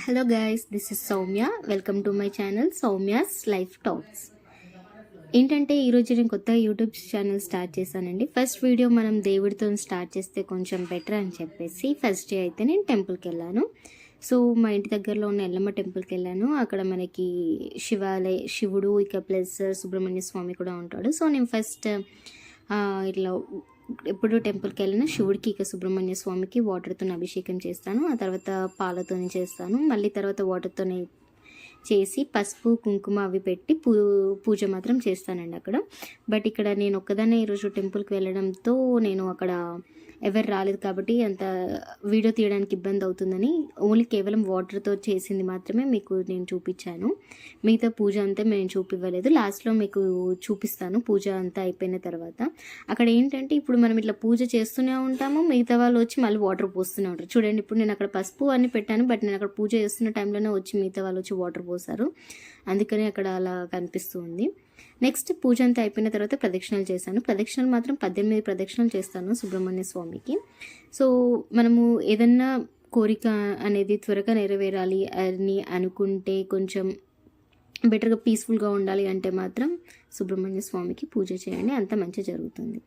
Hello guys, this is Soumya. Welcome to my channel Soumya's life talks. ఏంటంటే ఈరోజు నేను కొత్తగా యూట్యూబ్ ఛానల్ స్టార్ట్ చేశానండి. ఫస్ట్ వీడియో మనం దేవుడితో స్టార్ట్ చేస్తే కొంచెం బెటర్ అని చెప్పేసి ఫస్ట్ డే అయితే నేను టెంపుల్కి వెళ్ళాను. సో మా ఇంటి దగ్గరలో ఉన్న ఎల్లమ్మ టెంపుల్కి వెళ్ళాను. అక్కడ మనకి శివుడు ఇక ప్లస్ సుబ్రహ్మణ్య స్వామి కూడా ఉంటాడు. సో నేను ఫస్ట్ ఇట్లా ఎప్పుడు టెంపుల్కి వెళ్ళినా శివుడికి ఇక సుబ్రహ్మణ్య స్వామికి వాటర్తో అభిషేకం చేస్తాను. ఆ తర్వాత పాలతోనే చేస్తాను. మళ్ళీ తర్వాత వాటర్తోనే చేసి పసుపు కుంకుమ అవి పెట్టి పూజ మాత్రం చేస్తానండి అక్కడ. బట్ ఇక్కడ నేను ఒక్కదాన్నే ఈరోజు టెంపుల్కి వెళ్ళడంతో నేను అక్కడ ఎవరు రాలేదు కాబట్టి అంత వీడియో తీయడానికి ఇబ్బంది అవుతుందని ఓన్లీ కేవలం వాటర్తో చేసింది మాత్రమే మీకు నేను చూపించాను. మిగతా పూజ అంతా మేము చూపివ్వలేదు. లాస్ట్లో మీకు చూపిస్తాను పూజ అంతా అయిపోయిన తర్వాత. అక్కడ ఏంటంటే ఇప్పుడు మనం ఇట్లా పూజ చేస్తూనే ఉంటాము, మిగతా వాళ్ళు వచ్చి మళ్ళీ వాటర్ పోస్తూనే ఉంటారు. చూడండి, ఇప్పుడు నేను అక్కడ పసుపు అన్ని పెట్టాను, బట్ నేను అక్కడ పూజ చేస్తున్న టైంలోనే వచ్చి మిగతా వాళ్ళు వచ్చి వాటర్ పోసారు. అందుకని అక్కడ అలా కనిపిస్తూ ఉంది. నెక్స్ట్ పూజ అంతా అయిపోయిన తర్వాత ప్రదక్షిణలు చేశాను. ప్రదక్షిణలు మాత్రం 18 ప్రదక్షిణలు చేస్తాను సుబ్రహ్మణ్య స్వామికి. సో మనము ఏదన్నా కోరిక అనేది త్వరగా నెరవేరాలి అని అనుకుంటే, కొంచెం బెటర్గా పీస్ఫుల్గా ఉండాలి అంటే మాత్రం సుబ్రహ్మణ్య స్వామికి పూజ చేయండి, అంత మంచి జరుగుతుంది.